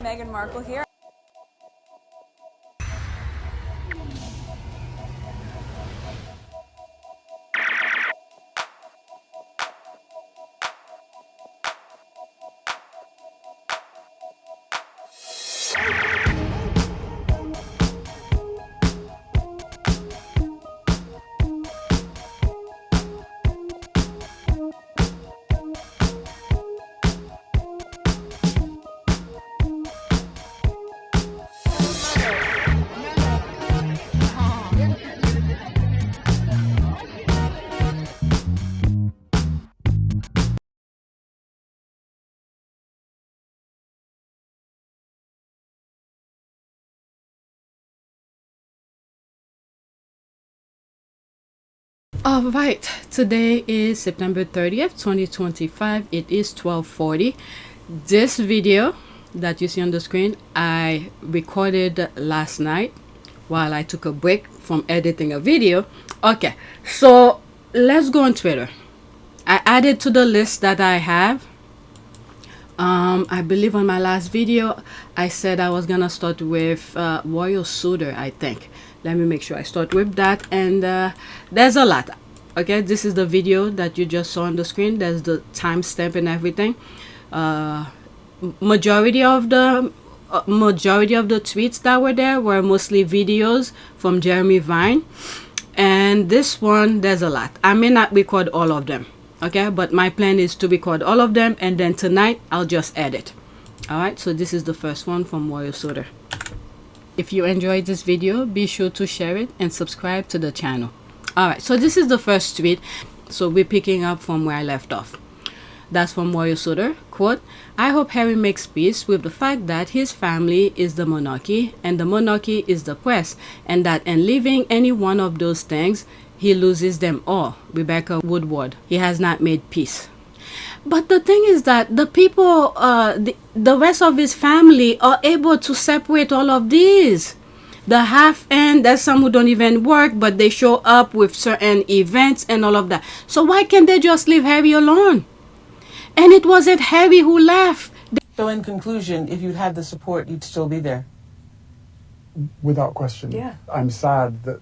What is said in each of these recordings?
Meghan Markle here. All right, today is September 30th, 2025. It is 12:40. This video that you see on the screen, I recorded last night while I took a break from editing a video. Okay, so let's go on Twitter. I added to the list that I have. I believe on my last video, I said I was gonna start with Royal Suitor, I think. Let me make sure I start with that. And there's a lot. Okay, this is the video that you just saw on the screen. There's the timestamp and everything. Majority of the tweets that were there were mostly videos from Jeremy Vine. And this one, there's a lot. I may not record all of them. Okay, but my plan is to record all of them, and then tonight I'll just edit. All right, so this is the first one from Royal Suitor. If you enjoyed this video, be sure to share it and subscribe to the channel. All right, so this is the first tweet. So we're picking up from where I left off. That's from Royal Suitor. Quote, I hope Harry makes peace with the fact that his family is the monarchy and the monarchy is the press, and that in leaving any one of those things, he loses them all. Rebecca Woodward. He has not made peace. But the thing is that the people, the rest of his family are able to separate all of these. The half-end, there's some who don't even work, but they show up with certain events and all of that. So why can't they just leave Harry alone? And it wasn't Harry who left. So in conclusion, if you'd had the support, you'd still be there? Without question. Yeah. I'm sad that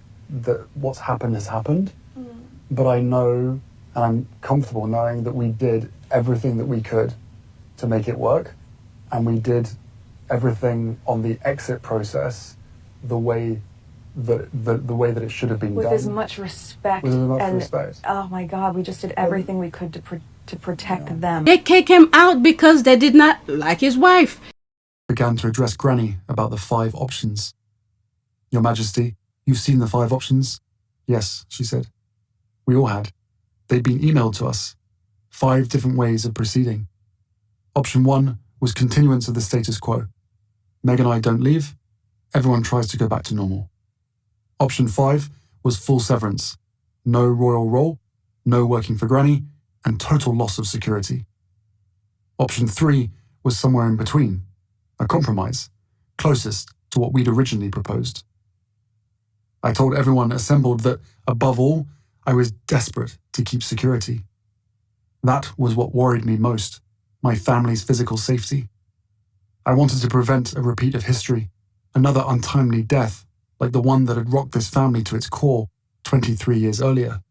what's happened has happened, but I know and I'm comfortable knowing that we did everything that we could to make it work, and we did everything on the exit process the way that it should have been with done. as much respect. With as much and, respect. Oh my God, we just did everything we could to protect them. They kicked him out because they did not like his wife. Began to address Granny about the 5 options. Your Majesty, you've seen the 5 options? Yes, she said. We all had. They'd been emailed to us. 5 different ways of proceeding. Option 1 was continuance of the status quo. Meg and I don't leave. Everyone tries to go back to normal. Option 5 was full severance. No royal role, no working for Granny, and total loss of security. Option 3 was somewhere in between. A compromise, closest to what we'd originally proposed. I told everyone assembled that, above all, I was desperate to keep security. That was what worried me most, my family's physical safety. I wanted to prevent a repeat of history, another untimely death like the one that had rocked this family to its core 23 years earlier,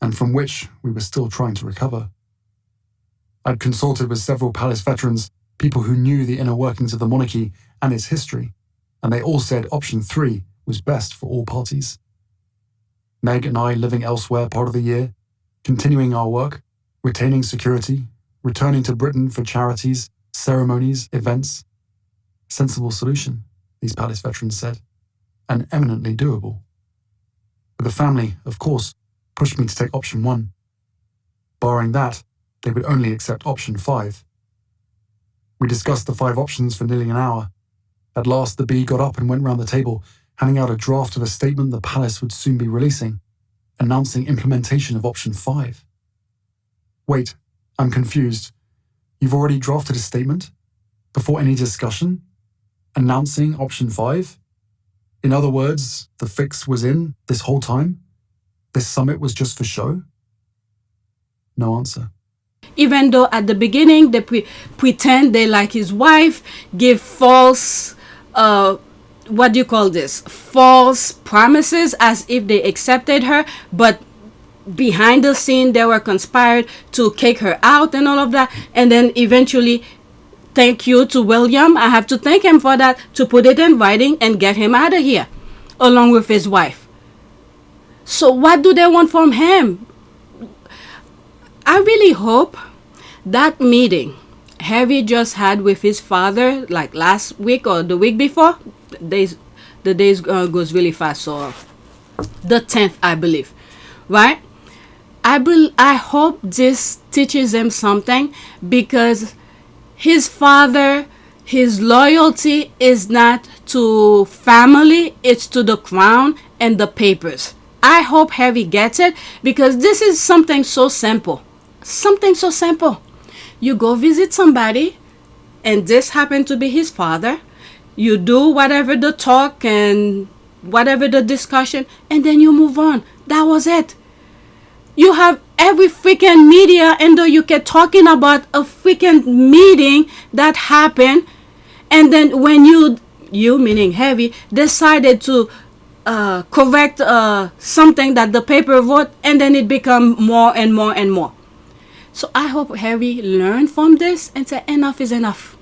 and from which we were still trying to recover. I'd consulted with several palace veterans, people who knew the inner workings of the monarchy and its history, and they all said option 3 was best for all parties. Meg and I living elsewhere part of the year, continuing our work, retaining security, returning to Britain for charities, ceremonies, events. Sensible solution, these palace veterans said, and eminently doable. But the family, of course, pushed me to take option 1. Barring that, they would only accept option 5. We discussed the 5 options for nearly an hour. At last, the bee got up and went round the table, handing out a draft of a statement the palace would soon be releasing, announcing implementation of option 5. Wait, I'm confused. You've already drafted a statement? Before any discussion? Announcing option 5? In other words, the fix was in this whole time? This summit was just for show? No answer. even though at the beginning they pretend they like his wife, give false what do you call this, false promises as if they accepted her, but behind the scene they were conspired to kick her out and all of that. And then eventually, thank you to William, I have to thank him for that, to put it in writing and get him out of here along with his wife. So what do they want from him? I really hope that meeting Harry just had with his father like last week or the week before, the days goes really fast, so the 10th, I believe, right? I hope this teaches him something, because his father, his loyalty is not to family, it's to the crown and the papers. I hope Harry gets it, because this is something so simple. Something so simple. You go visit somebody, and this happened to be his father. You do whatever the talk and whatever the discussion, and then you move on. That was it. You have every freaking media in the UK talking about a freaking meeting that happened, and then when you meaning Harry, decided to correct something that the paper wrote, and then it become more and more and more. So I hope Harry learned from this and said enough is enough.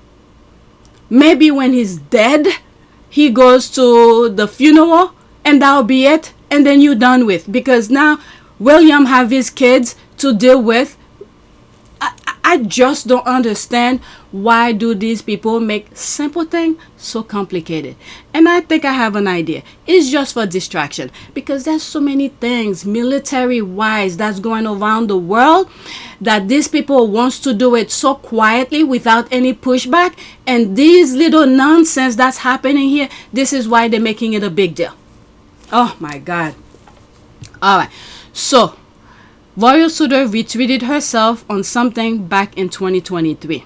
Maybe when he's dead, he goes to the funeral and that'll be it, and then you're done with, because now William have his kids to deal with. I just don't understand, why do these people make simple things so complicated? And I think I have an idea. It's just for distraction, because there's so many things military wise that's going around the world that these people wants to do it so quietly without any pushback, and these little nonsense that's happening here, this is why they're making it a big deal. Oh my God. All right. So Royal Suitor retweeted herself on something back in 2023.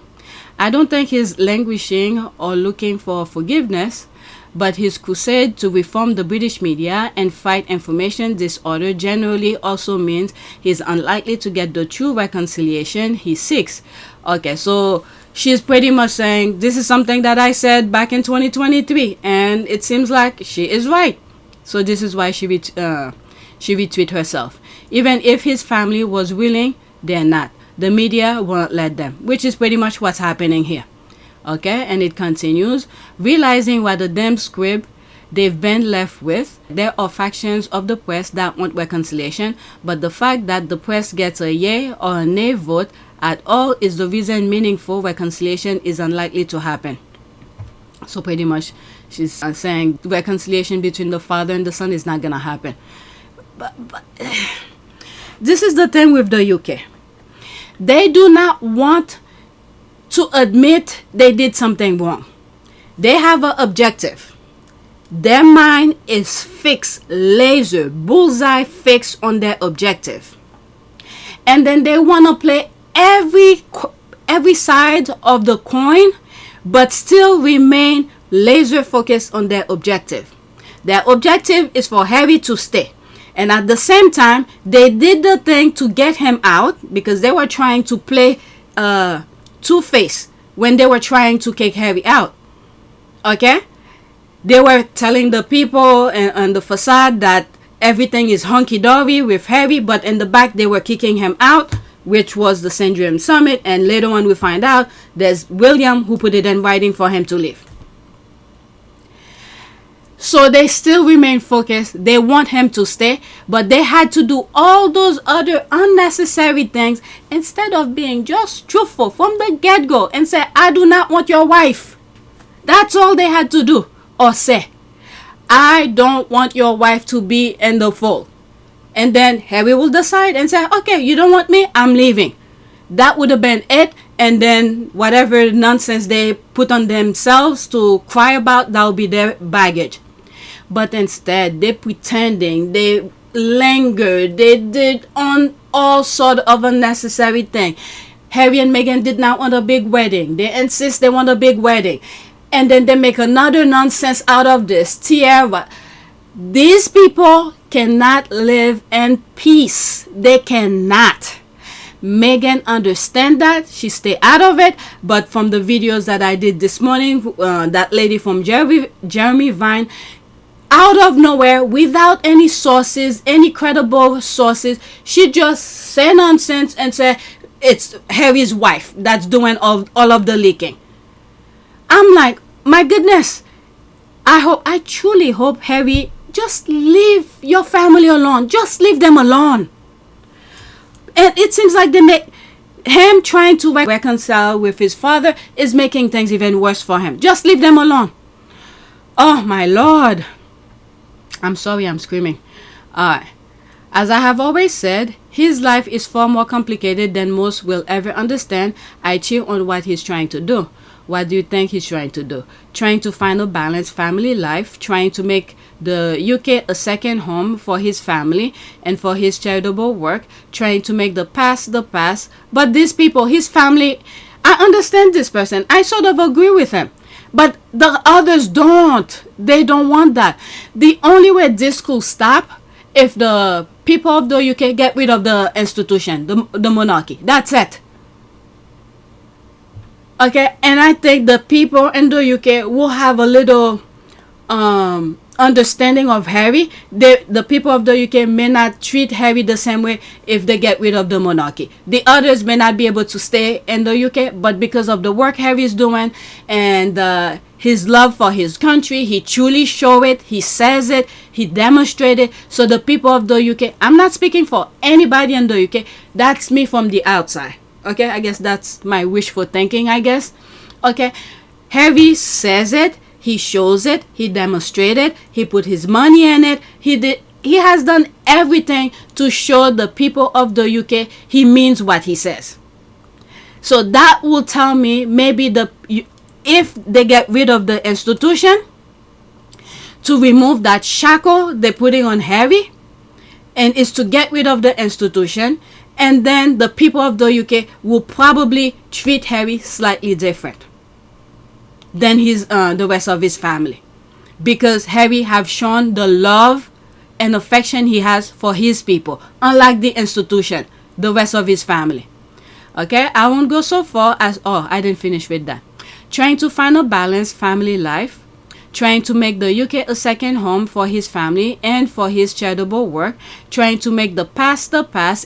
I don't think he's languishing or looking for forgiveness, but his crusade to reform the British media and fight information disorder generally also means he's unlikely to get the true reconciliation he seeks. Okay, so she's pretty much saying this is something that I said back in 2023, and it seems like she is right. So this is why she retweeted herself. Even if his family was willing, they're not. The media won't let them, which is pretty much what's happening here. Okay, and it continues. Realizing what a damn squib they've been left with, there are factions of the press that want reconciliation, but the fact that the press gets a yay or a nay vote at all is the reason meaningful reconciliation is unlikely to happen. So pretty much she's saying reconciliation between the father and the son is not gonna happen. But this is the thing with the UK. They do not want to admit they did something wrong. They have an objective. Their mind is fixed, laser, bullseye fixed on their objective. And then they want to play every side of the coin, but still remain laser focused on their objective. Their objective is for Harry to stay. And at the same time, they did the thing to get him out, because they were trying to play Two-Face when they were trying to kick Harry out. Okay? They were telling the people on the facade that everything is hunky-dory with Harry, but in the back they were kicking him out, which was the Sandringham summit. And later on we find out there's William who put it in writing for him to leave. So they still remain focused. They want him to stay, but they had to do all those other unnecessary things instead of being just truthful from the get-go and say, I do not want your wife. That's all they had to do. Or say, I don't want your wife to be in the fold. And then Harry will decide and say, okay, you don't want me, I'm leaving. That would have been it. And then whatever nonsense they put on themselves to cry about, that'll be their baggage. But instead, they pretending, they lingered, they did on all sort of unnecessary thing. Harry and Meghan did not want a big wedding. They insist they want a big wedding. And then they make another nonsense out of this. Tiara. These people cannot live in peace. They cannot. Meghan understand that. She stay out of it. But from the videos that I did this morning, that lady from Jeremy Vine, out of nowhere, without any sources, any credible sources, she just say nonsense and say it's Harry's wife that's doing all of the leaking. I'm like, my goodness. I truly hope, Harry, just leave your family alone. Just leave them alone. And it seems like they make him trying to reconcile with his father is making things even worse for him. Just leave them alone. Oh, my Lord. I'm sorry, I'm screaming. As I have always said, his life is far more complicated than most will ever understand. I cheer on what he's trying to do. What do you think he's trying to do? Trying to find a balanced family life, trying to make the UK a second home for his family and for his charitable work, trying to make the past the past. But these people, his family, I understand this person. I sort of agree with him. But the others don't. They don't want that. The only way this could stop if the people of the UK get rid of the institution, the monarchy. That's it. Okay, and I think the people in the UK will have a little understanding of Harry. The people of the UK may not treat Harry the same way if they get rid of the monarchy. The others may not be able to stay in the UK, but because of the work Harry is doing and his love for his country, he truly show it, he says it, he demonstrated. So the people of the UK, I'm not speaking for anybody in the UK, that's me from the outside. Okay, I guess that's my wishful thinking, I guess. Okay, Harry says it, he shows it, he demonstrated, he put his money in it, he has done everything to show the people of the UK he means what he says. So that will tell me maybe if they get rid of the institution, to remove that shackle they're putting on Harry, and is to get rid of the institution. And then the people of the UK will probably treat Harry slightly different than the rest of his family. Because Harry have shown the love and affection he has for his people. Unlike the institution, the rest of his family. Okay, I won't go so far as, I didn't finish with that. Trying to find a balanced family life. Trying to make the UK a second home for his family and for his charitable work. Trying to make the past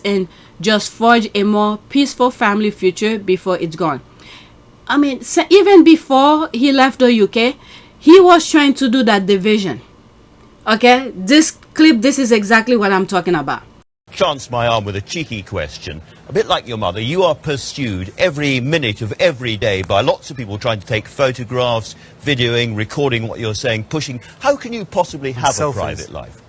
and just forge a more peaceful family future before it's gone. I mean, so even before he left the UK, he was trying to do that division. Okay, this clip, this is exactly what I'm talking about. Chance my arm with a cheeky question. A bit like your mother, you are pursued every minute of every day by lots of people trying to take photographs, videoing, recording what you're saying, pushing. How can you possibly have a private life?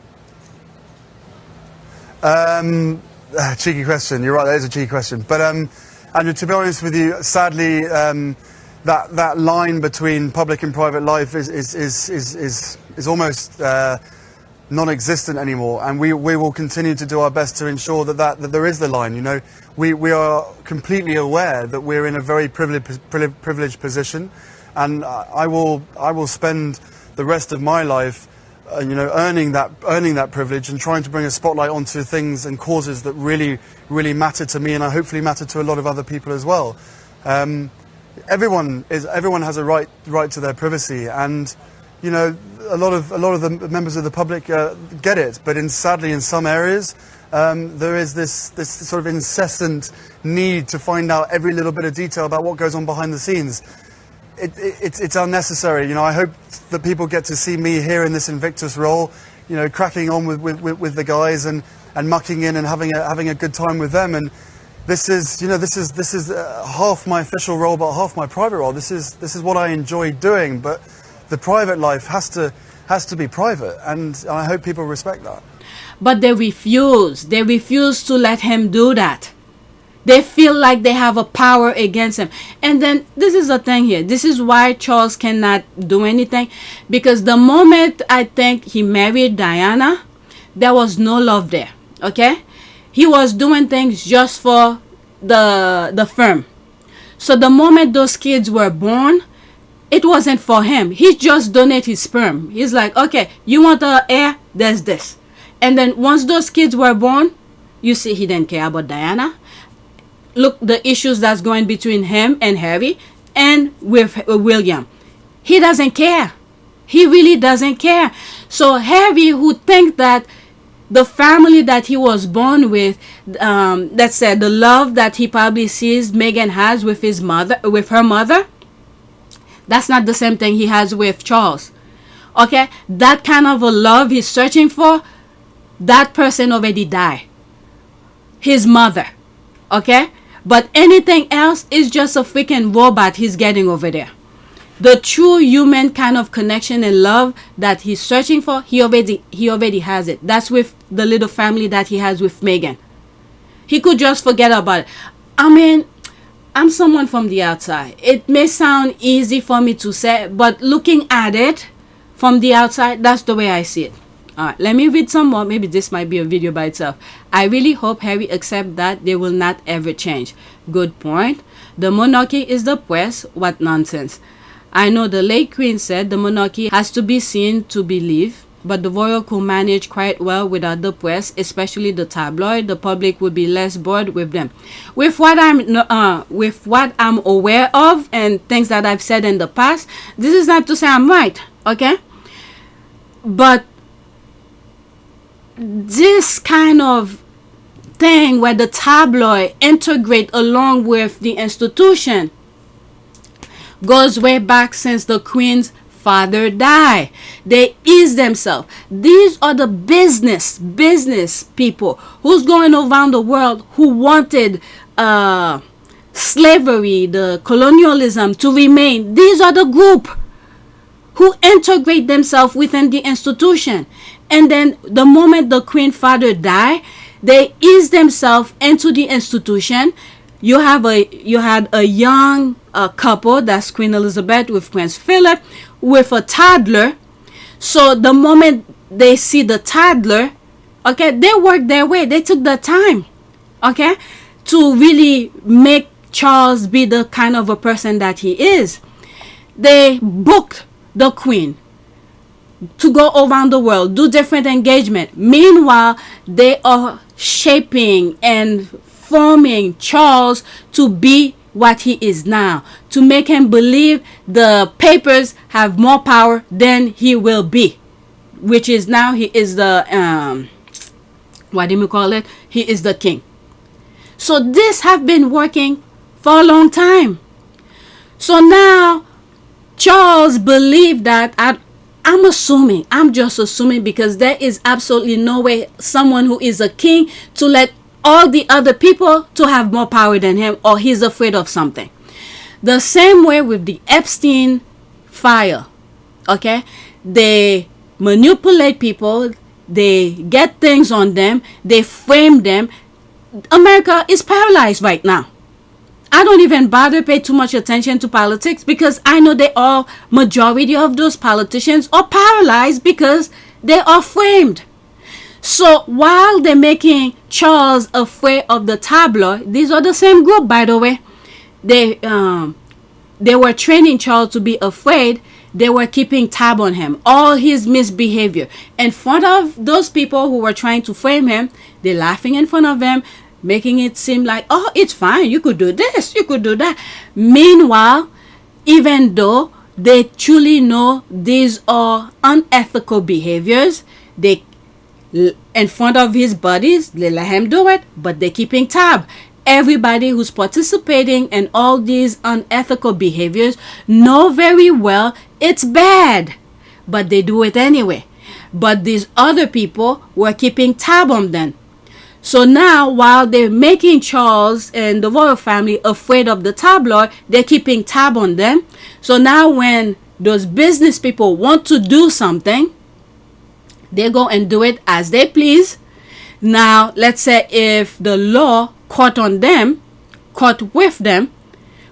Cheeky question. You're right. That is a cheeky question. But Andrew, to be honest with you, sadly, that line between public and private life is almost non-existent anymore. And we will continue to do our best to ensure that there is the line. You know, we are completely aware that we're in a very privileged position, and I will spend the rest of my life earning that privilege and trying to bring a spotlight onto things and causes that really matter to me, and hopefully matter to a lot of other people as well. Everyone has a right to their privacy, and a lot of the members of the public get it, but sadly in some areas there is this sort of incessant need to find out every little bit of detail about what goes on behind the scenes. It's unnecessary. I hope that people get to see me here in this Invictus role, cracking on with the guys and mucking in and having a good time with them. And this is half my official role, but half my private role. This is what I enjoy doing. But the private life has to be private, and I hope people respect that. But they refuse. They refuse to let him do that. They feel like they have a power against him. And then this is the thing here. This is why Charles cannot do anything. Because the moment I think he married Diana, there was no love there. Okay? He was doing things just for the firm. So the moment those kids were born, it wasn't for him. He just donated his sperm. He's like, okay, you want the heir? There's this. And then once those kids were born, you see he didn't care about Diana. look the issues that's going between him and Harry and with William. He doesn't care. He really doesn't care. So Harry, who thinks that the family that he was born with, let's say the love that he probably sees Meghan has with his mother, with her mother, that's not the same thing he has with Charles. Okay, that kind of a love he's searching for, that person already died. His mother. Okay, but anything else is just a freaking robot he's getting over there. The true human kind of connection and love that he's searching for, he already has it. That's with the little family that he has with Meghan. He could just forget about it. I mean, I'm someone from the outside. It may sound easy for me to say, but looking at it from the outside, that's the way I see it. All right, let me read some more. Maybe this might be a video by itself. I really hope Harry accepts that they will not ever change. Good point. The monarchy is the press. What nonsense. I know the late Queen said the monarchy has to be seen to believe, but the royal could manage quite well without the press, especially the tabloid. The public would be less bored with them. With what I'm aware of and things that I've said in the past, this is not to say I'm right, okay? But this kind of thing where the tabloid integrate along with the institution goes way back since the Queen's father died. They ease themselves. These are the business people who's going around the world who wanted slavery, the colonialism to remain. These are the group who integrate themselves within the institution. And then the moment the Queen father died, they ease themselves into the institution. You had a young couple, that's Queen Elizabeth with Prince Philip, with a toddler. So the moment they see the toddler, okay, they worked their way. They took the time, okay, to really make Charles be the kind of a person that he is. They booked the Queen to go around the world, do different engagement. Meanwhile, they are shaping and forming Charles to be what he is now, to make him believe the papers have more power than he will be, which is now he is the what do you call it? He is the king. So this have been working for a long time. So now Charles believed that I'm just assuming because there is absolutely no way someone who is a king to let all the other people to have more power than him, or he's afraid of something. The same way with the Epstein file, okay? They manipulate people, they get things on them, they frame them. America is paralyzed right now. I don't even bother pay too much attention to politics because I know majority of those politicians are paralyzed because they are framed. So while they're making Charles afraid of the tabloid, these are the same group, by the way. They were training Charles to be afraid. They were keeping tab on him, all his misbehavior. In front of those people who were trying to frame him, they're laughing in front of him, making it seem like, oh, it's fine, you could do this, you could do that. Meanwhile, even though they truly know these are unethical behaviors, they in front of his buddies, they let him do it, but they're keeping tab. Everybody who's participating in all these unethical behaviors know very well it's bad, but they do it anyway. But these other people were keeping tab on them. So now, while they're making Charles and the royal family afraid of the tabloid, they're keeping tab on them. So now when those business people want to do something, they go and do it as they please. Now, let's say if the law caught with them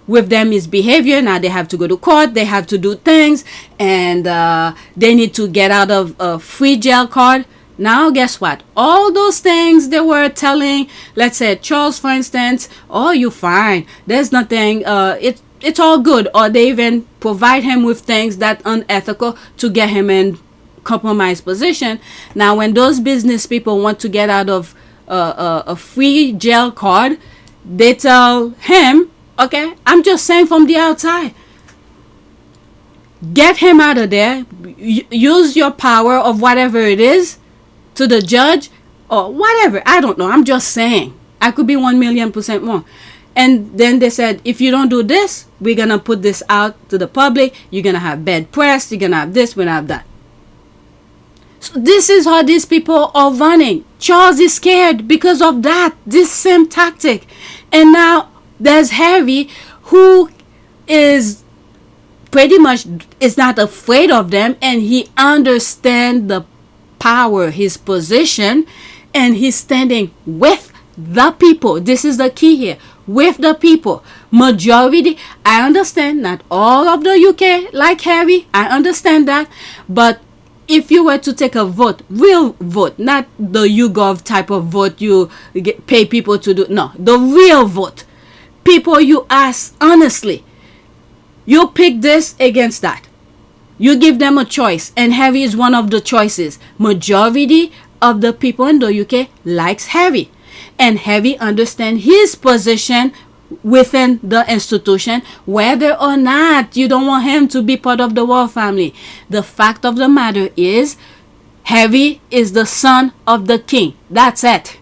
misbehavior, now they have to go to court, they have to do things, and they need to get out of a free jail card. Now, guess what? All those things they were telling, let's say Charles, for instance, oh, you're fine. There's nothing, it's all good. Or they even provide him with things that unethical to get him in compromised position. Now, when those business people want to get out of a free jail card, they tell him, okay, I'm just saying from the outside, get him out of there. Use your power of whatever it is to the judge or whatever. I don't know. I'm just saying. I could be 1,000,000% wrong. And then they said, if you don't do this, we're going to put this out to the public. You're going to have bad press. You're going to have this. We're going to have that. So this is how these people are running. Charles is scared because of that. This same tactic. And now there's Harry, who is pretty much is not afraid of them, and he understands the power, his position, and he's standing with the people. This is the key here. With the people. Majority, I understand not all of the UK like Harry. I understand that. But if you were to take a vote, real vote, not the YouGov type of vote you pay people to do. No, the real vote. People you ask honestly. You pick this against that. You give them a choice, and Harry is one of the choices. Majority of the people in the UK likes Harry, and Harry understands his position within the institution, whether or not you don't want him to be part of the royal family. The fact of the matter is, Harry is the son of the king. That's it.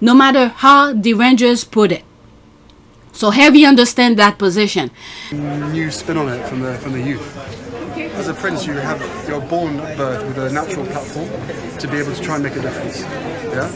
No matter how the Rangers put it. So Harry understands that position. New spin on it from the youth. As a prince, you're born at birth with a natural platform to be able to try and make a difference. Yeah,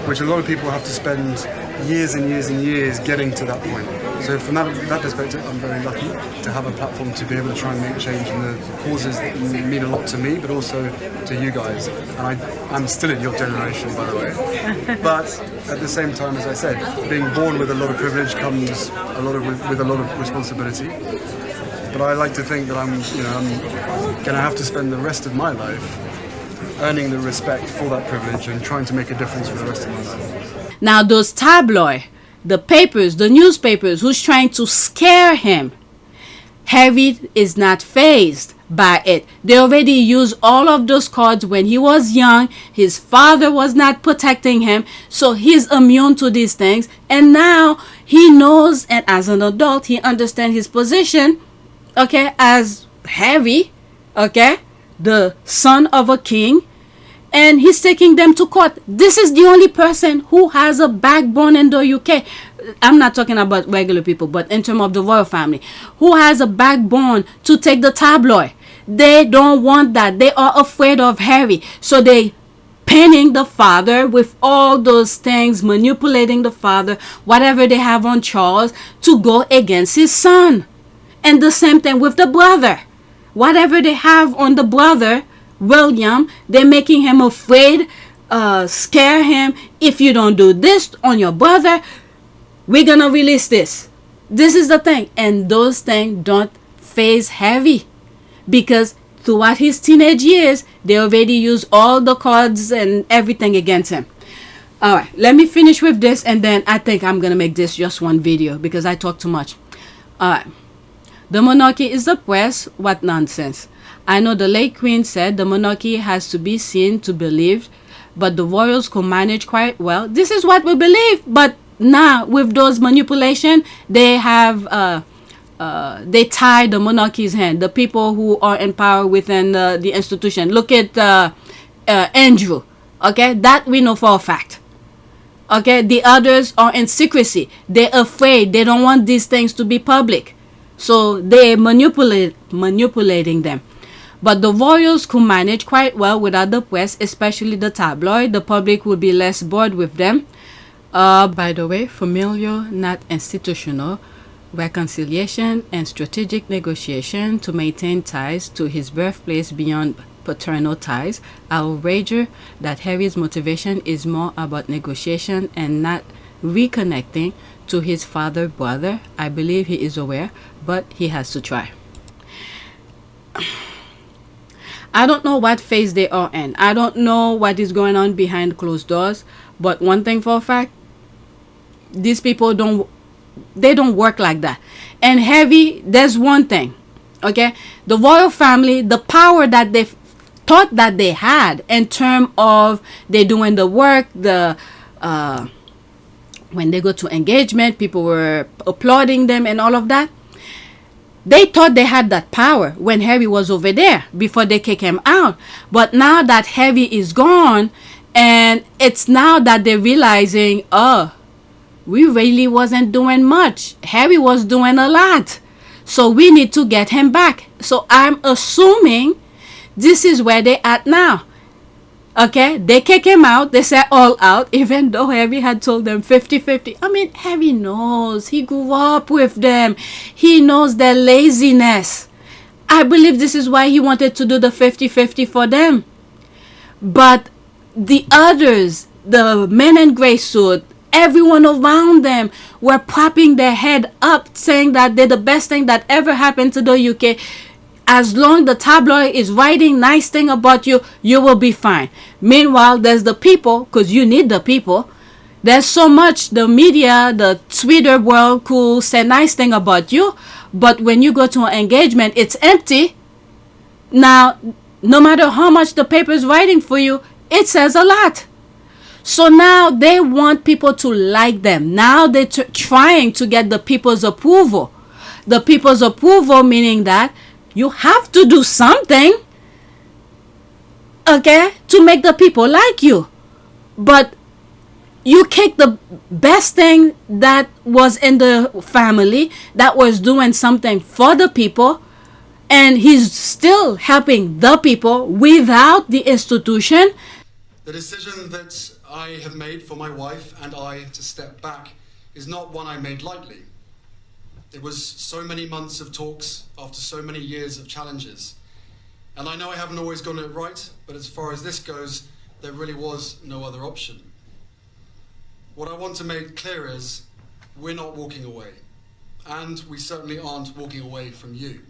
which a lot of people have to spend years and years and years getting to that point. So from that perspective, I'm very lucky to have a platform to be able to try and make change in the causes that mean a lot to me, but also to you guys. And I'm still in your generation, by the way. But at the same time, as I said, being born with a lot of privilege comes with a lot of responsibility. But I like to think that I'm going to have to spend the rest of my life earning the respect for that privilege and trying to make a difference for the rest of my life. Now those tabloid, the papers, the newspapers, who's trying to scare him, Harry is not fazed by it. They already used all of those cards when he was young. His father was not protecting him, so he's immune to these things. And now he knows, and as an adult, he understands his position, okay, as Harry, okay, the son of a king, and he's taking them to court. This is the only person who has a backbone in the UK. I'm not talking about regular people, but in terms of the royal family, who has a backbone to take the tabloid. They don't want that. They are afraid of Harry. So they pinning the father with all those things, manipulating the father, whatever they have on Charles, to go against his son. And the same thing with the brother. Whatever they have on the brother, William, they're making him afraid, scare him. If you don't do this on your brother, we're gonna release this. This is the thing. And those things don't faze Harry, because throughout his teenage years, they already used all the cards and everything against him. All right, let me finish with this, and then I think I'm gonna make this just one video because I talk too much. All right. The monarchy is oppressed. What nonsense. I know the late queen said the monarchy has to be seen to believe, but the royals could manage quite well. This is what we believe, but now with those manipulation, they have they tie the monarchy's hand, the people who are in power within the institution. Look at Andrew, okay, that we know for a fact. Okay, the others are in secrecy. They're afraid. They don't want these things to be public. So they manipulating them. But the royals could manage quite well without the press, especially the tabloid. The public would be less bored with them. By the way, familial, not institutional, reconciliation and strategic negotiation to maintain ties to his birthplace beyond paternal ties. I will wager that Harry's motivation is more about negotiation and not reconnecting to his father brother. I believe he is aware, but he has to try. I don't know what phase they are in. I don't know what is going on behind closed doors, but one thing for a fact, these people don't work like that. And Harry, there's one thing, okay, the royal family, the power that they thought that they had in terms of they doing the work, the when they go to engagement, people were applauding them and all of that. They thought they had that power when Harry was over there before they kick him out. But now that Harry is gone, and it's now that they're realizing, oh, we really wasn't doing much. Harry was doing a lot. So we need to get him back. So I'm assuming this is where they're at now. Okay, they kick him out. They say all out, even though Harry had told them 50-50. I mean, Harry knows. He grew up with them. He knows their laziness. I believe this is why he wanted to do the 50-50 for them. But the others, the men in gray suit, everyone around them were popping their head up, saying that they're the best thing that ever happened to the UK. As long the tabloid is writing nice thing about you, you will be fine. Meanwhile, there's the people, because you need the people. There's so much the media, the Twitter world could say nice thing about you, but when you go to an engagement, it's empty. Now, no matter how much the paper is writing for you, it says a lot. So now they want people to like them. Now they're trying to get the people's approval. The people's approval meaning that you have to do something, okay, to make the people like you. But you kick the best thing that was in the family, that was doing something for the people, and he's still helping the people without the institution. The decision that I have made for my wife and I to step back is not one I made lightly. It was so many months of talks after so many years of challenges. And I know I haven't always gotten it right, but as far as this goes, there really was no other option. What I want to make clear is we're not walking away, and we certainly aren't walking away from you.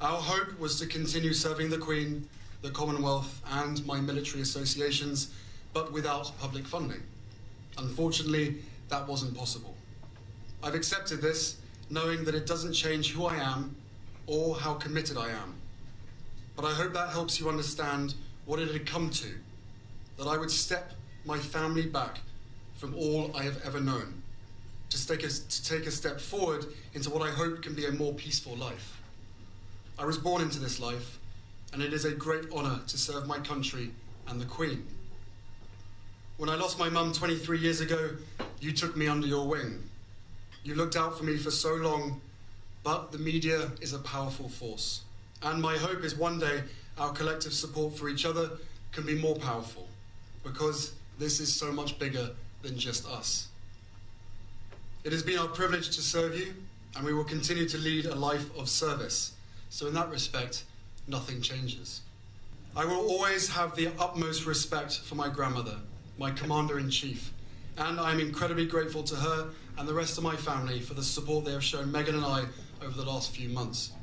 Our hope was to continue serving the Queen, the Commonwealth, and my military associations, but without public funding. Unfortunately, that wasn't possible. I've accepted this, knowing that it doesn't change who I am or how committed I am. But I hope that helps you understand what it had come to, that I would step my family back from all I have ever known, to take a step forward into what I hope can be a more peaceful life. I was born into this life, and it is a great honour to serve my country and the Queen. When I lost my mum 23 years ago, you took me under your wing. You looked out for me for so long, but the media is a powerful force. And my hope is one day our collective support for each other can be more powerful, because this is so much bigger than just us. It has been our privilege to serve you, and we will continue to lead a life of service. So in that respect, nothing changes. I will always have the utmost respect for my grandmother, my Commander-in-Chief, and I am incredibly grateful to her and the rest of my family for the support they have shown Meghan and I over the last few months.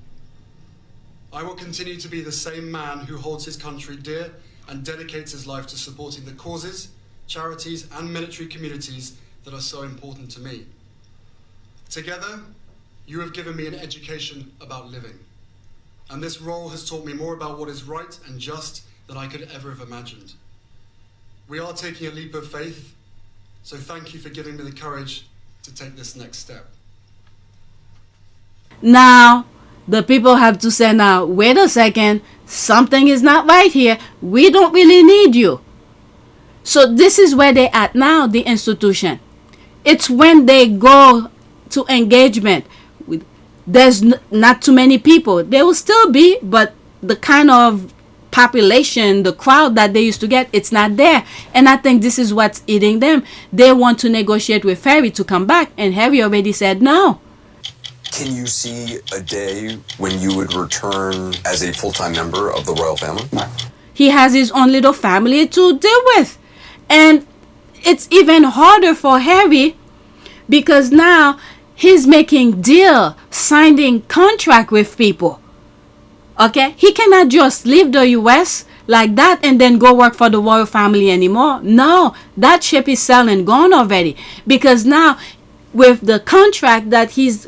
I will continue to be the same man who holds his country dear and dedicates his life to supporting the causes, charities and military communities that are so important to me. Together, you have given me an education about living, and this role has taught me more about what is right and just than I could ever have imagined. We are taking a leap of faith, so thank you for giving me the courage to take this next step. Now, the people have to say, now, wait a second, something is not right here. We don't really need you. So this is where they're at now, the institution. It's when they go to engagement. There's not too many people. There will still be, but the kind of population, the crowd that they used to get, it's not there. And I think this is what's eating them. They want to negotiate with Harry to come back, and Harry already said no. Can you see a day when you would return as a full-time member of the royal family? No. He has his own little family to deal with. And it's even harder for Harry because now he's making deal, signing contract with people. Okay? He cannot just leave the US like that and then go work for the royal family anymore. No, that ship is sailing gone already. Because now with the contract that he's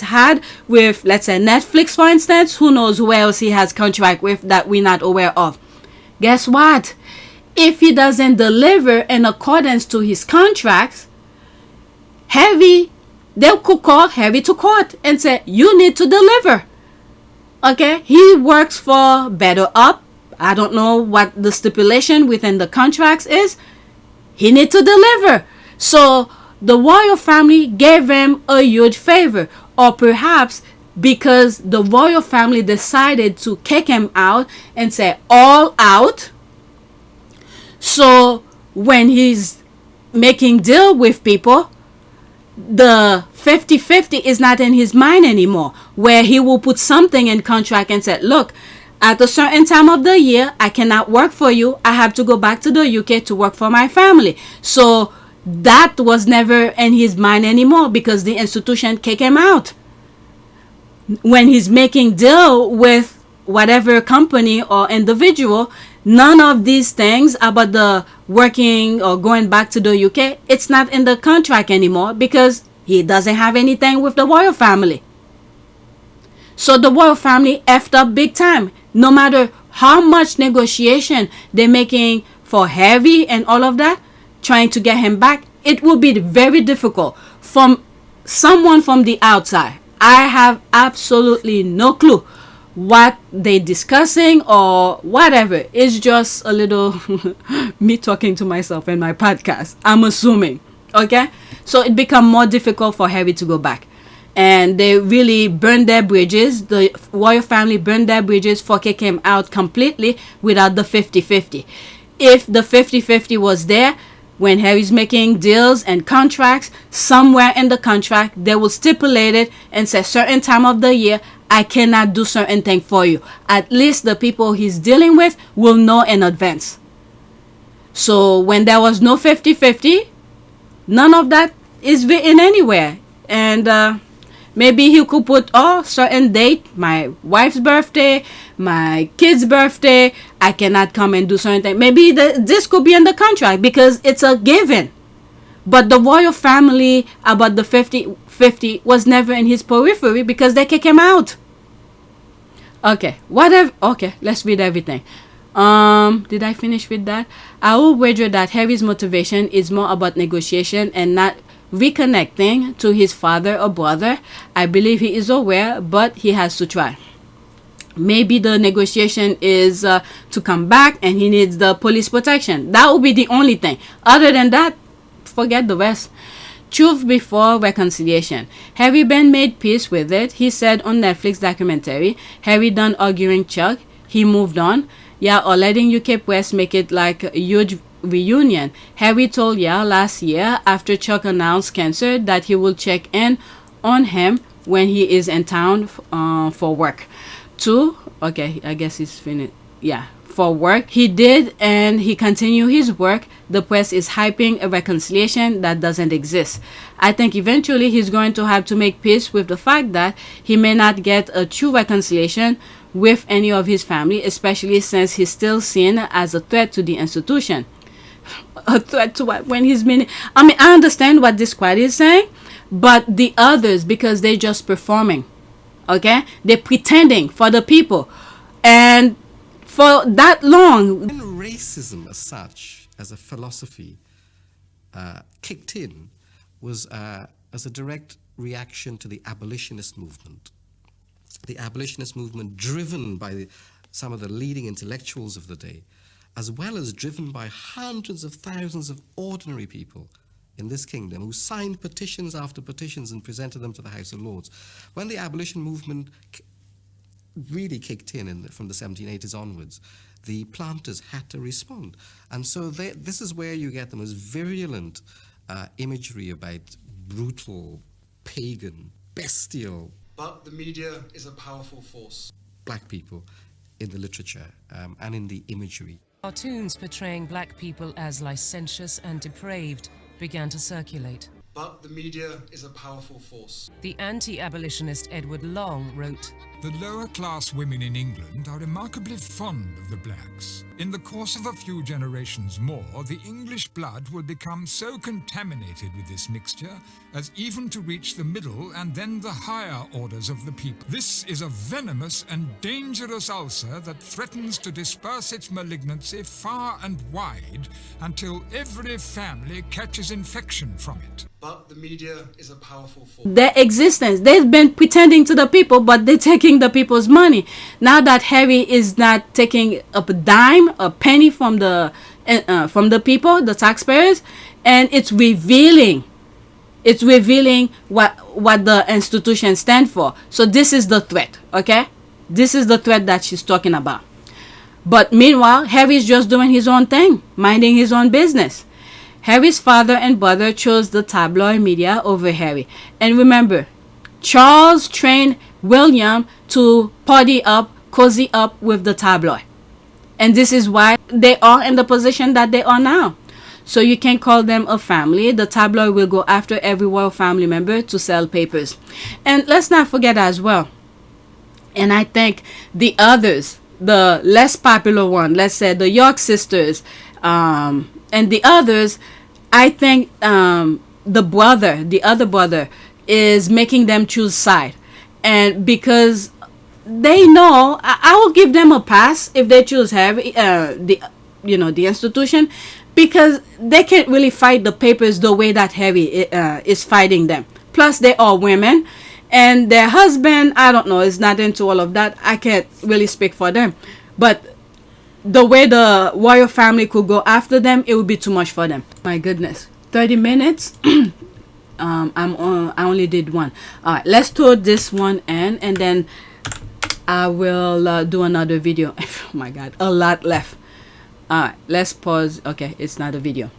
had with, let's say, Netflix, for instance, who knows who else he has contract with that we're not aware of. Guess what? If he doesn't deliver in accordance to his contracts, Harry, they could call Harry to court and say, you need to deliver. Okay, he works for Better Up. I don't know what the stipulation within the contracts is. He need to deliver. So the royal family gave him a huge favor, or perhaps because the royal family decided to kick him out and say all out. So when he's making deal with people, the 50-50 is not in his mind anymore, where he will put something in contract and say, look, at a certain time of the year, I cannot work for you. I have to go back to the UK to work for my family. So that was never in his mind anymore because the institution kicked him out. When he's making deal with whatever company or individual, none of these things about the working or going back to the UK, it's not in the contract anymore because he doesn't have anything with the royal family. So the royal family effed up big time. No matter how much negotiation they're making for Harry and all of that, trying to get him back, it will be very difficult. From someone from the outside, I have absolutely no clue what they're discussing or whatever. It's just a little me talking to myself in my podcast, I'm assuming. Okay, so it become more difficult for Harry to go back, and they really burned their bridges. The royal family burned their bridges for kicking him out completely without the 50-50. If the 50-50 was there when Harry's making deals and contracts, somewhere in the contract they will stipulate it and say certain time of the year I cannot do certain thing for you. At least the people he's dealing with will know in advance. So when there was no 50-50, none of that is written anywhere. And maybe he could put certain date, my wife's birthday, my kid's birthday, I cannot come and do certain thing. Maybe this could be in the contract because it's a given. But the royal family about the 50-50 was never in his periphery because they kick him out. Okay, whatever. Okay, let's read everything. Did I finish with that? I will wager that Harry's motivation is more about negotiation and not reconnecting to his father or brother. I believe he is aware, but he has to try. Maybe the negotiation is to come back and he needs the police protection. That will be the only thing. Other than that, forget the rest. Truth before reconciliation. Harry Ben made peace with it. He said on Netflix documentary, Harry done arguing Chuck. He moved on. Yeah, or letting UK press make it like a huge reunion. Harry told last year after Chuck announced cancer that he will check in on him when he is in town for work. 2, okay, I guess he's finished. Yeah, for work. He did, and he continued his work. The press is hyping a reconciliation that doesn't exist. I think eventually he's going to have to make peace with the fact that he may not get a true reconciliation with any of his family, especially since he's still seen as a threat to the institution. A threat to what? When he's been... I mean, I understand what this squad is saying, but the others, because they're just performing, okay? They're pretending for the people. And for that long... When racism as such, as a philosophy, kicked in, was as a direct reaction to the abolitionist movement. The abolitionist movement driven by some of the leading intellectuals of the day, as well as driven by hundreds of thousands of ordinary people in this kingdom who signed petitions after petitions and presented them to the House of Lords. When the abolition movement really kicked in from the 1780s onwards, the planters had to respond. And so this is where you get the most virulent imagery about brutal, pagan, bestial... But the media is a powerful force. Black people in the literature and in the imagery. Cartoons portraying black people as licentious and depraved began to circulate. But the media is a powerful force. The anti-abolitionist Edward Long wrote, The lower class women in England are remarkably fond of the blacks. In the course of a few generations more, the English blood will become so contaminated with this mixture as even to reach the middle and then the higher orders of the people. This is a venomous and dangerous ulcer that threatens to disperse its malignancy far and wide until every family catches infection from it. But the media is a powerful force. Their existence, they've been pretending to the people, but they're taking the people's money. Now that Harry is not taking a dime, a penny from the people, the taxpayers, and it's revealing what the institutions stand for. So this is the threat, okay? This is the threat that she's talking about. But meanwhile, Harry's just doing his own thing, minding his own business. Harry's father and brother chose the tabloid media over Harry. And remember, Charles trained William to party up, cozy up with the tabloid. And this is why they are in the position that they are now. So you can call them a family. The tabloid will go after every royal family member to sell papers. And let's not forget as well, and I think the others, the less popular one, let's say the York sisters, and the others, I think the other brother is making them choose side. And because they know, I will give them a pass if they choose Harry, the institution, because they can't really fight the papers the way that Harry is fighting them. Plus, they are women, and their husband, I don't know, is not into all of that. I can't really speak for them. But the way the royal family could go after them, it would be too much for them. My goodness, 30 minutes. I only did one. All right, let's throw this one in, and then I will do another video. Oh my God, a lot left. All right, let's pause. Okay, it's not a video.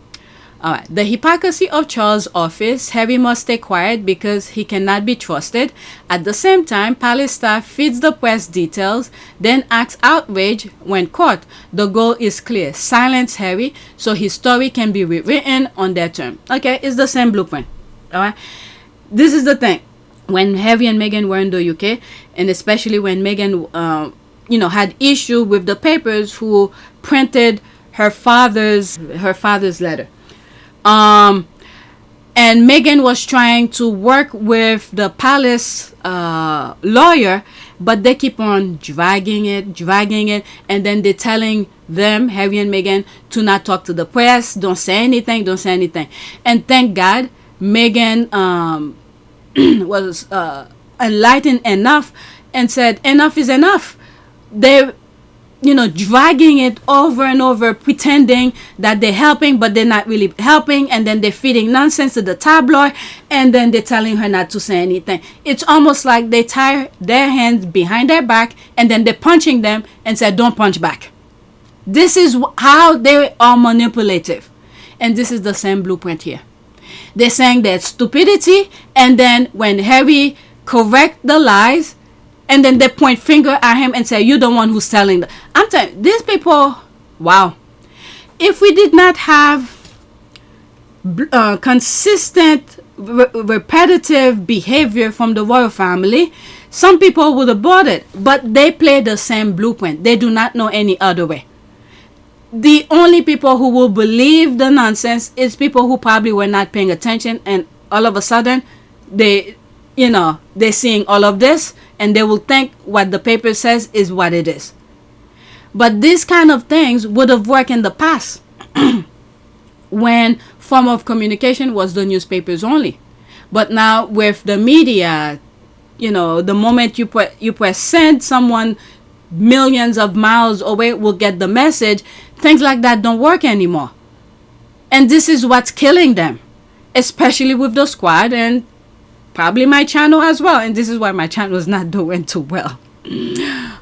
All right, the hypocrisy of Charles' office. Harry must stay quiet because he cannot be trusted. At the same time, palace staff feeds the press details, then acts outraged when caught. The goal is clear: silence Harry so his story can be rewritten on their term. Okay, it's the same blueprint. All right, this is the thing. When Harry and Meghan were in the UK, and especially when Meghan, had issue with the papers who printed her father's letter. And Meghan was trying to work with the palace lawyer, but they keep on dragging it, and then they're telling them, Harry and Meghan, to not talk to the press, don't say anything. And thank God, Meghan was enlightened enough and said, enough is enough. They're dragging it over and over, pretending that they're helping, but they're not really helping. And then they're feeding nonsense to the tabloid, and then they're telling her not to say anything. It's almost like they tie their hands behind their back, and then they're punching them and say, don't punch back. This is how they are manipulative. And this is the same blueprint here. They're saying that stupidity, and then when Harry correct the lies, and then they point finger at him and say, you're the one who's telling them. I'm telling you, these people, wow. If we did not have consistent, repetitive behavior from the royal family, some people would have bought it. But they play the same blueprint. They do not know any other way. The only people who will believe the nonsense is people who probably were not paying attention, and all of a sudden, they're seeing all of this, and they will think what the paper says is what it is. But these kind of things would have worked in the past when form of communication was the newspapers only. But now with the media, the moment you press send, someone millions of miles away will get the message. Things like that don't work anymore. And this is what's killing them, especially with the squad and probably my channel as well. And this is why my channel is not doing too well.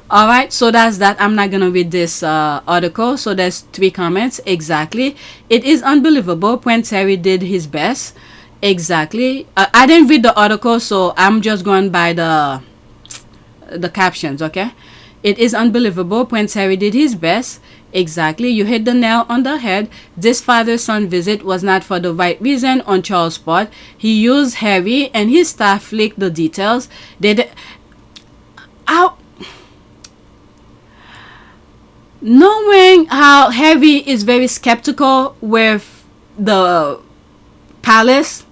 All right, so that's that. I'm not gonna read this article. So there's 3 comments. Exactly, it is unbelievable. Prince Harry did his best. Exactly. I didn't read the article, so I'm just going by the captions. Okay, it is unbelievable. Prince Harry did his best. Exactly, you hit the nail on the head. This father-son visit was not for the right reason on Charles' part. He used Harry and his staff leaked the details. knowing how Harry is very skeptical with the palace,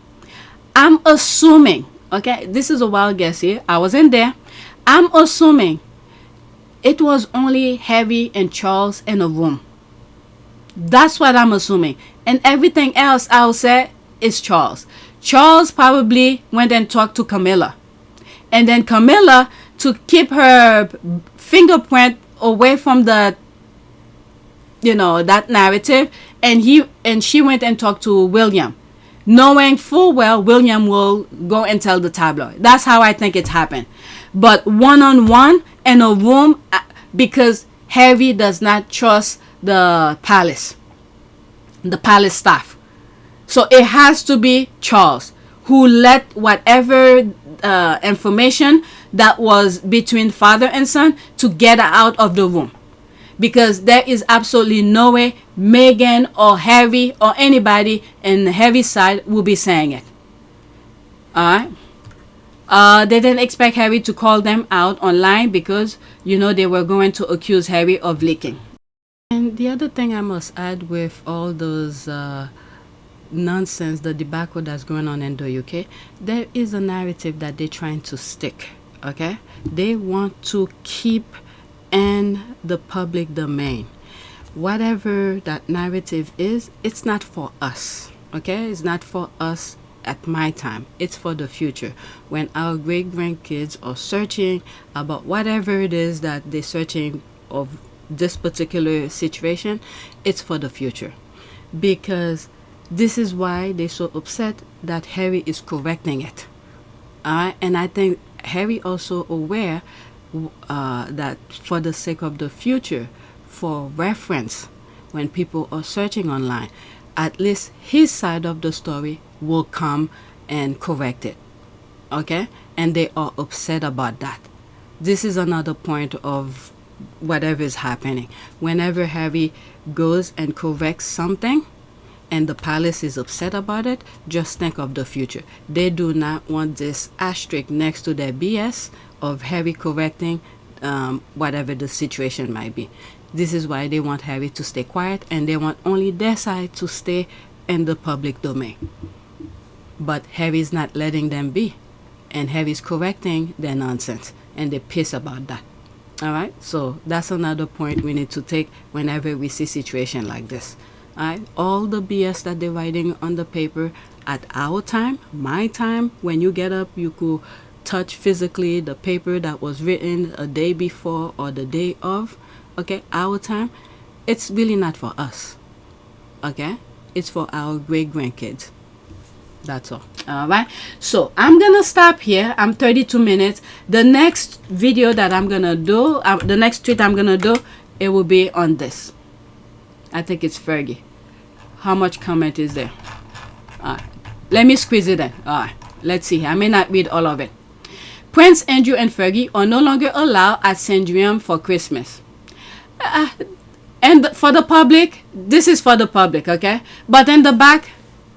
I'm assuming, okay, this is a wild guess here, I wasn't there, I'm assuming it was only Harry and Charles in a room. That's what I'm assuming. And everything else I'll say is Charles. Charles probably went and talked to Camilla. And then Camilla, to keep her fingerprint away from the, that narrative, and she went and talked to William, knowing full well William will go and tell the tabloid. That's how I think it happened. But one-on-one in a room, because Harry does not trust the palace staff. So it has to be Charles who let whatever information that was between father and son to get out of the room. Because there is absolutely no way Meghan or Harry or anybody in Harry's side will be saying it. Alright? They didn't expect Harry to call them out online because, they were going to accuse Harry of leaking. And the other thing I must add with all those nonsense, the debacle that's going on in the UK, there is a narrative that they're trying to stick, okay? They want to keep in the public domain. Whatever that narrative is, it's not for us, okay? It's not for us at my time. It's for the future. When our great-grandkids are searching about whatever it is that they're searching of this particular situation, it's for the future. Because this is why they're so upset that Harry is correcting it. And I think Harry also aware that for the sake of the future, for reference, when people are searching online, at least his side of the story will come and correct it. Okay? And they are upset about that. This is another point of whatever is happening. Whenever Harry goes and corrects something and the palace is upset about it, just think of the future. They do not want this asterisk next to their BS of Harry correcting whatever the situation might be. This is why they want Harry to stay quiet, and they want only their side to stay in the public domain. But Harry's not letting them be, and Harry's correcting their nonsense, and they're pissed about that. Alright, so that's another point we need to take whenever we see situation like this. Alright, all the BS that they're writing on the paper at our time, my time, when you get up, you could touch physically the paper that was written a day before or the day of. Okay, our time, it's really not for us. Okay, it's for our great-grandkids. That's all. Alright, so I'm gonna stop here. I'm 32 minutes. The next video that I'm gonna do, the next tweet I'm gonna do, it will be on this. I think it's Fergie. How much comment is there? Alright, let me squeeze it in. Alright, let's see. I may not read all of it. Prince Andrew and Fergie are no longer allowed at Sandringham for Christmas. And for the public, this is for the public, okay? But in the back,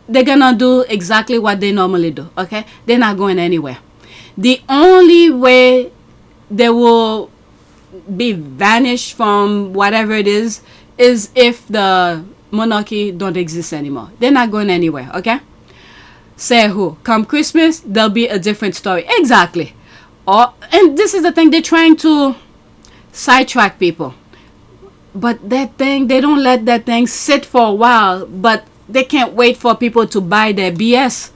they're gonna do exactly what they normally do, okay? They're not going anywhere. The only way they will be vanished from whatever it is if the monarchy don't exist anymore. They're not going anywhere, okay? Say who? Come Christmas, there'll be a different story. Exactly. And this is the thing, they're trying to sidetrack people. But that thing, they don't let that thing sit for a while, but they can't wait for people to buy their BS.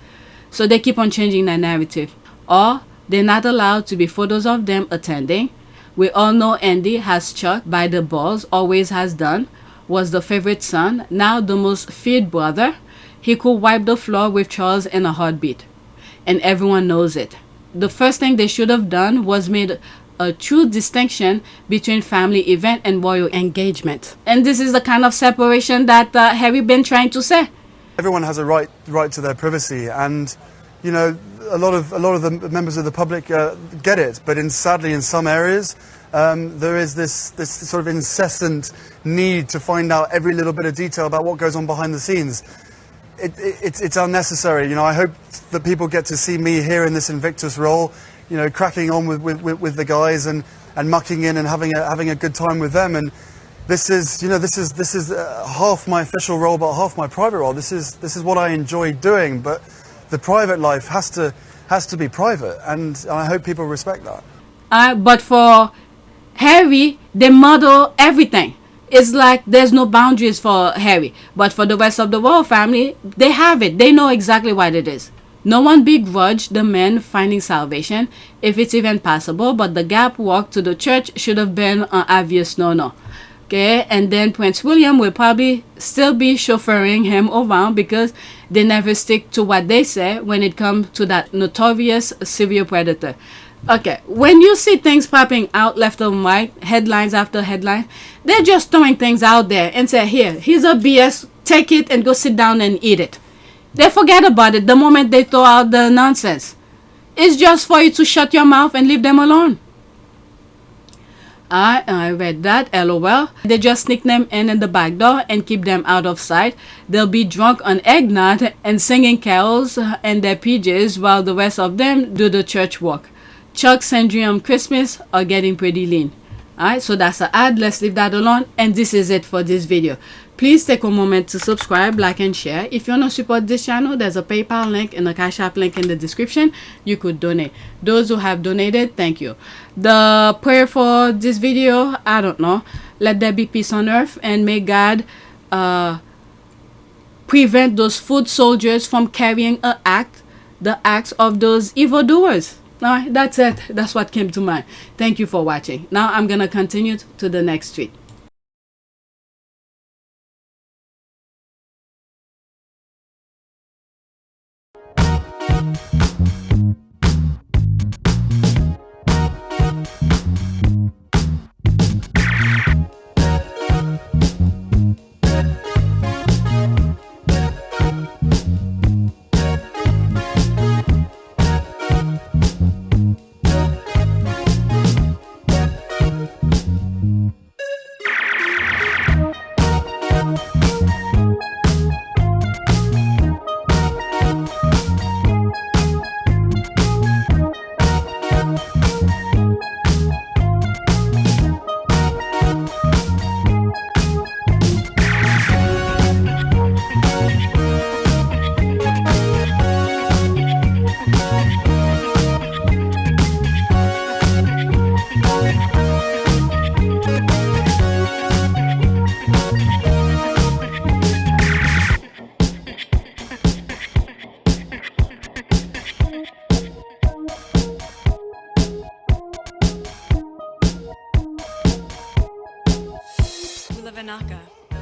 So they keep on changing their narrative. Or they're not allowed to be photos of them attending. We all know Andy has Chuck by the balls, always has done, was the favorite son, now the most feared brother. He could wipe the floor with Charles in a heartbeat. And everyone knows it. The first thing they should have done was made a true distinction between family event and royal engagement. And this is the kind of separation that Harry been trying to say. Everyone has a right to their privacy, and a lot of the members of the public get it, but sadly in some areas there is this sort of incessant need to find out every little bit of detail about what goes on behind the scenes. It's unnecessary. I hope that people get to see me here in this Invictus role, you know, cracking on with the guys and mucking in and having a good time with them. And this is, you know, this is half my official role, but half my private role. This is what I enjoy doing, but the private life has to be private, and I hope people respect that. But for Harry, they model everything. It's like there's no boundaries for Harry, but for the rest of the royal family, they have it. They know exactly what it is. No one begrudged the men finding salvation, if it's even possible, but the gap walk to the church should have been an obvious no-no. Okay, and then Prince William will probably still be chauffeuring him around because they never stick to what they say when it comes to that notorious serial predator. Okay, when you see things popping out left and right, headlines after headline, they're just throwing things out there and say, here's a BS, take it and go sit down and eat it. They forget about it the moment they throw out the nonsense. It's just for you to shut your mouth and leave them alone. I read that, LOL. They just sneak them in the back door and keep them out of sight. They'll be drunk on eggnog and singing carols in their PJs while the rest of them do the church walk. Chuck Sandringham Christmas are getting pretty lean. Alright, so that's an ad. Let's leave that alone. And this is it for this video. Please take a moment to subscribe, like, and share. If you want to support this channel, there's a PayPal link and a Cash App link in the description. You could donate. Those who have donated, thank you. The prayer for this video, I don't know. Let there be peace on earth, and may God prevent those foot soldiers from carrying the acts of those evildoers. Alright, that's it. That's what came to mind. Thank you for watching. Now I'm gonna continue to the next tweet.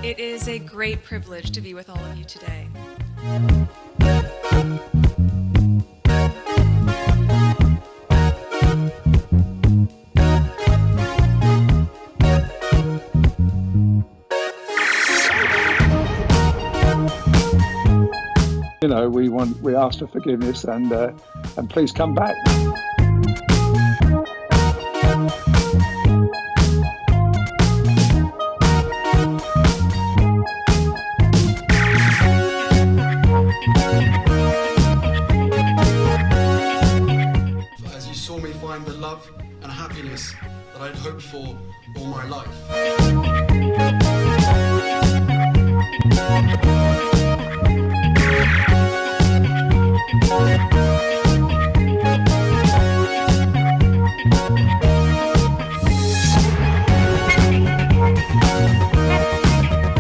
It is a great privilege to be with all of you today. You know, we ask for forgiveness and please come back. As you saw me find the love and happiness that I'd hoped for all my life.